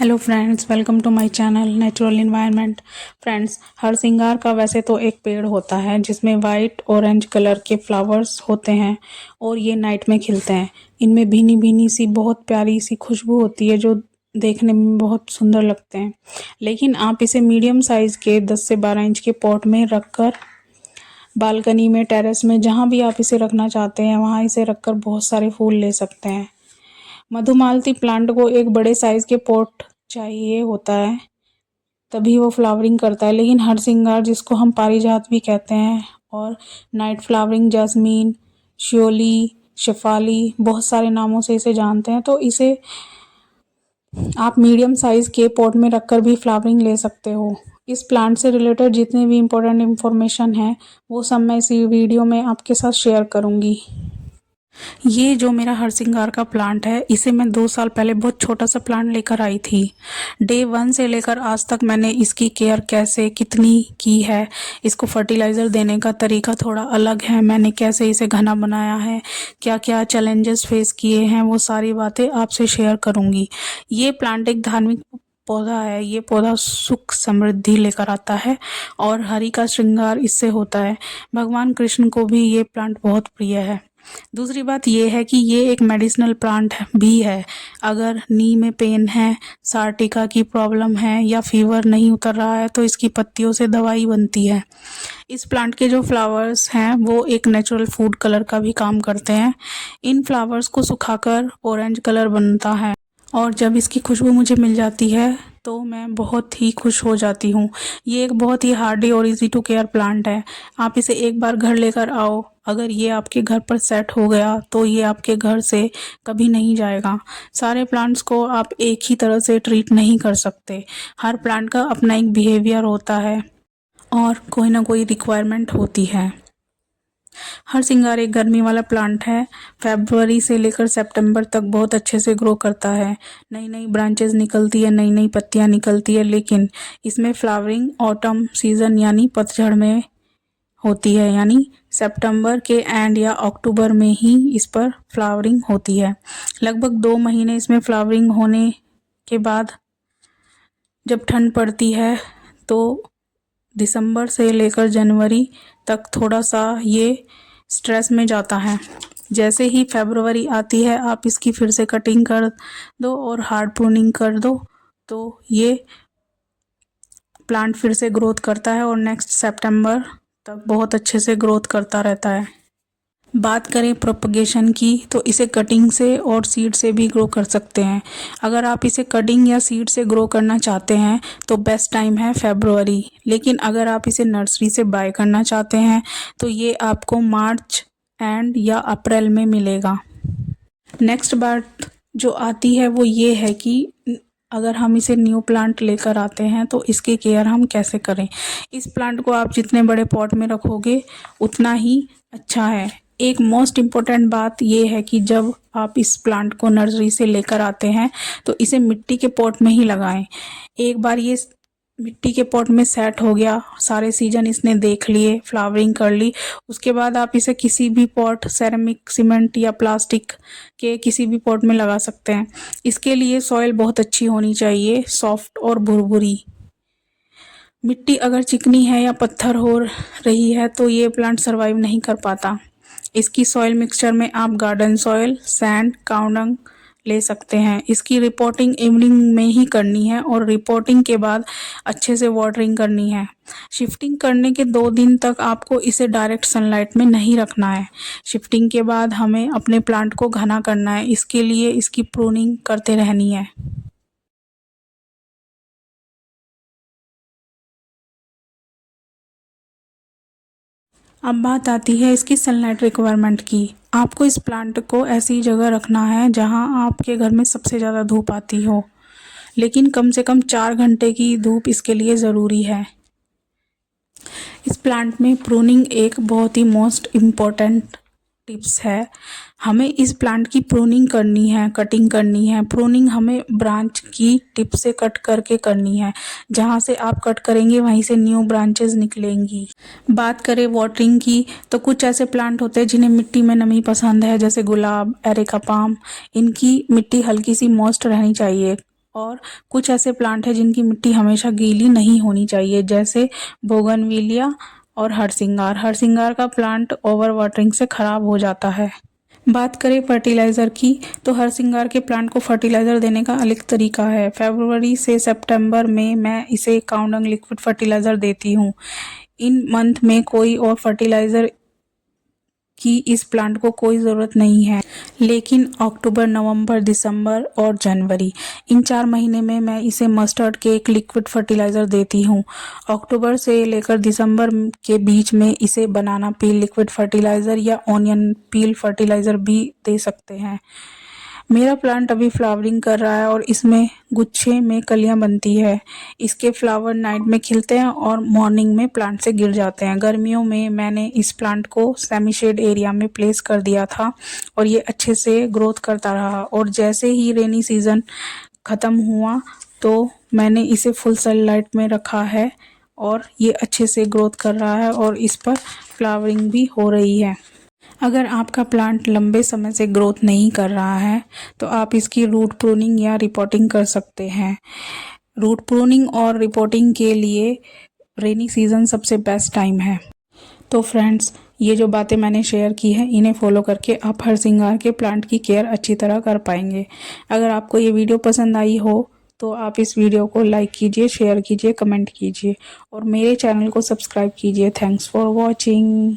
Hello friends, welcome to my channel natural environment. Friends, हरसिंगार का वैसे तो एक पेड़ होता है जिसमें वाइट ऑरेंज कलर के फ्लावर्स होते हैं और ये नाइट में खिलते हैं। इनमें भीनी भीनी सी बहुत प्यारी सी खुशबू होती है जो देखने में बहुत सुंदर लगते हैं। लेकिन आप इसे मीडियम साइज़ के 10 से 12 इंच के पॉट में रखकर बालकनी में, टेरेस में, जहाँ भी आप इसे रखना चाहते हैं वहाँ इसे रखकर बहुत सारे फूल ले सकते हैं। मधुमालती प्लांट को एक बड़े साइज के पॉट चाहिए होता है, तभी वो फ्लावरिंग करता है। लेकिन हरसिंगार, जिसको हम पारिजात भी कहते हैं, और नाइट फ्लावरिंग जैस्मीन, शियोली, शेफाली, बहुत सारे नामों से इसे जानते हैं, तो इसे आप मीडियम साइज के पॉट में रखकर भी फ्लावरिंग ले सकते हो। इस प्लांट से रिलेटेड जितने भी इम्पोर्टेंट इन्फॉर्मेशन है वो सब मैं इसी वीडियो में आपके साथ शेयर करूँगी। ये जो मेरा हरसिंगार का प्लांट है, इसे मैं 2 साल पहले बहुत छोटा सा प्लांट लेकर आई थी। डे 1 से लेकर आज तक मैंने इसकी केयर कैसे कितनी की है, इसको फर्टिलाइज़र देने का तरीका थोड़ा अलग है, मैंने कैसे इसे घना बनाया है, क्या क्या चैलेंजेस फेस किए हैं, वो सारी बातें आपसे शेयर करूँगी। ये प्लांट एक धार्मिक पौधा है। ये पौधा सुख समृद्धि लेकर आता है और हरि का श्रृंगार इससे होता है। भगवान कृष्ण को भी ये प्लांट बहुत प्रिय है। दूसरी बात ये है कि ये एक मेडिसिनल प्लांट भी है। अगर नी में पेन है, सार्टिका की प्रॉब्लम है या फीवर नहीं उतर रहा है तो इसकी पत्तियों से दवाई बनती है। इस प्लांट के जो फ्लावर्स हैं वो एक नेचुरल फूड कलर का भी काम करते हैं। इन फ्लावर्स को सुखाकर ऑरेंज कलर बनता है और जब इसकी खुशबू मुझे मिल जाती है तो मैं बहुत ही खुश हो जाती हूँ। ये एक बहुत ही हार्डी और इजी टू केयर प्लांट है। आप इसे एक बार घर लेकर आओ, अगर ये आपके घर पर सेट हो गया तो ये आपके घर से कभी नहीं जाएगा। सारे प्लांट्स को आप एक ही तरह से ट्रीट नहीं कर सकते। हर प्लांट का अपना एक बिहेवियर होता है और कोई ना कोई रिक्वायरमेंट होती है। हरसिंगार एक गर्मी वाला प्लांट है। फरवरी से लेकर सितंबर तक बहुत अच्छे से ग्रो करता है। नई नई ब्रांचेस निकलती है, नई नई पत्तियां निकलती है, लेकिन इसमें फ्लावरिंग ऑटम सीजन यानी पतझड़ में होती है, यानी सितंबर के एंड या अक्टूबर में ही इस पर फ्लावरिंग होती है। लगभग 2 महीने इसमें फ्लावरिंग होने के बाद जब ठंड पड़ती है तो दिसंबर से लेकर जनवरी तक थोड़ा सा ये स्ट्रेस में जाता है। जैसे ही फरवरी आती है आप इसकी फिर से कटिंग कर दो और हार्ड प्रूनिंग कर दो तो ये प्लांट फिर से ग्रोथ करता है और नेक्स्ट सितंबर तक बहुत अच्छे से ग्रोथ करता रहता है। बात करें प्रोपगेशन की तो इसे कटिंग से और सीड से भी ग्रो कर सकते हैं। अगर आप इसे कटिंग या सीड से ग्रो करना चाहते हैं तो बेस्ट टाइम है फरवरी, लेकिन अगर आप इसे नर्सरी से बाय करना चाहते हैं तो ये आपको मार्च एंड या अप्रैल में मिलेगा। नेक्स्ट बात जो आती है वो ये है कि अगर हम इसे न्यू प्लांट लेकर आते हैं तो इसकी केयर हम कैसे करें। इस प्लांट को आप जितने बड़े पॉट में रखोगे उतना ही अच्छा है। एक मोस्ट इम्पोर्टेंट बात यह है कि जब आप इस प्लांट को नर्सरी से लेकर आते हैं तो इसे मिट्टी के पॉट में ही लगाएं। एक बार ये मिट्टी के पॉट में सेट हो गया, सारे सीजन इसने देख लिए, फ्लावरिंग कर ली, उसके बाद आप इसे किसी भी पॉट, सेरेमिक, सीमेंट या प्लास्टिक के किसी भी पॉट में लगा सकते हैं। इसके लिए सॉइल बहुत अच्छी होनी चाहिए, सॉफ्ट और भुरभुरी। मिट्टी अगर चिकनी है या पत्थर हो रही है तो ये प्लांट सरवाइव नहीं कर पाता। इसकी सॉइल मिक्सचर में आप गार्डन सॉइल, सैंड, काउडंग ले सकते हैं। इसकी रिपोर्टिंग इवनिंग में ही करनी है और रिपोर्टिंग के बाद अच्छे से वाटरिंग करनी है। शिफ्टिंग करने के 2 दिन तक आपको इसे डायरेक्ट सनलाइट में नहीं रखना है। शिफ्टिंग के बाद हमें अपने प्लांट को घना करना है, इसके लिए इसकी प्रूनिंग करते रहनी है। अब बात आती है इसकी सनलाइट रिक्वायरमेंट की। आपको इस प्लांट को ऐसी जगह रखना है जहां आपके घर में सबसे ज़्यादा धूप आती हो, लेकिन कम से कम 4 घंटे की धूप इसके लिए ज़रूरी है। इस प्लांट में प्रूनिंग एक बहुत ही मोस्ट इम्पॉर्टेंट टिप्स है। हमें इस प्लांट की प्रूनिंग करनी है, कटिंग करनी है। प्रूनिंग हमें ब्रांच की टिप से कट करके करनी है। जहाँ से आप कट करेंगे वहीं से न्यू ब्रांचेस निकलेंगी। बात करें वाटरिंग की तो कुछ ऐसे प्लांट होते हैं जिन्हें मिट्टी में नमी पसंद है, जैसे गुलाब, एरिका पाम। इनकी मिट्टी हल्की सी मॉइस्ट रहनी चाहिए। और कुछ ऐसे प्लांट हैं जिनकी मिट्टी हमेशा गीली नहीं होनी चाहिए, जैसे बोगनविलिया और हरसिंगार। हरसिंगार का प्लांट ओवर वाटरिंग से खराब हो जाता है। बात करें फर्टिलाइज़र की, तो हरसिंगार के प्लांट को फर्टिलाइज़र देने का अलग तरीका है। फरवरी से सितंबर में मैं इसे काउडंग लिक्विड फर्टिलाइज़र देती हूँ। इन मंथ में कोई और फर्टिलाइज़र की इस प्लांट को कोई ज़रूरत नहीं है, लेकिन अक्टूबर, नवंबर, दिसंबर और जनवरी, इन 4 महीने में मैं इसे मस्टर्ड के एक लिक्विड फर्टिलाइज़र देती हूँ। अक्टूबर से लेकर दिसंबर के बीच में इसे बनाना पील लिक्विड फर्टिलाइज़र या ऑनियन पील फर्टिलाइज़र भी दे सकते हैं। मेरा प्लांट अभी फ्लावरिंग कर रहा है और इसमें गुच्छे में कलियां बनती है। इसके फ्लावर नाइट में खिलते हैं और मॉर्निंग में प्लांट से गिर जाते हैं। गर्मियों में मैंने इस प्लांट को सेमी शेड एरिया में प्लेस कर दिया था और ये अच्छे से ग्रोथ करता रहा, और जैसे ही रेनी सीज़न ख़त्म हुआ तो मैंने इसे फुल सनलाइट में रखा है और ये अच्छे से ग्रोथ कर रहा है और इस पर फ्लावरिंग भी हो रही है। अगर आपका प्लांट लंबे समय से ग्रोथ नहीं कर रहा है तो आप इसकी रूट प्रूनिंग या रिपोर्टिंग कर सकते हैं। रूट प्रूनिंग और रिपोर्टिंग के लिए रेनी सीज़न सबसे बेस्ट टाइम है। तो फ्रेंड्स, ये जो बातें मैंने शेयर की हैं, इन्हें फॉलो करके आप हरसिंगार के प्लांट की केयर अच्छी तरह कर पाएंगे। अगर आपको ये वीडियो पसंद आई हो तो आप इस वीडियो को लाइक कीजिए, शेयर कीजिए, कमेंट कीजिए और मेरे चैनल को सब्सक्राइब कीजिए। Thanks for watching.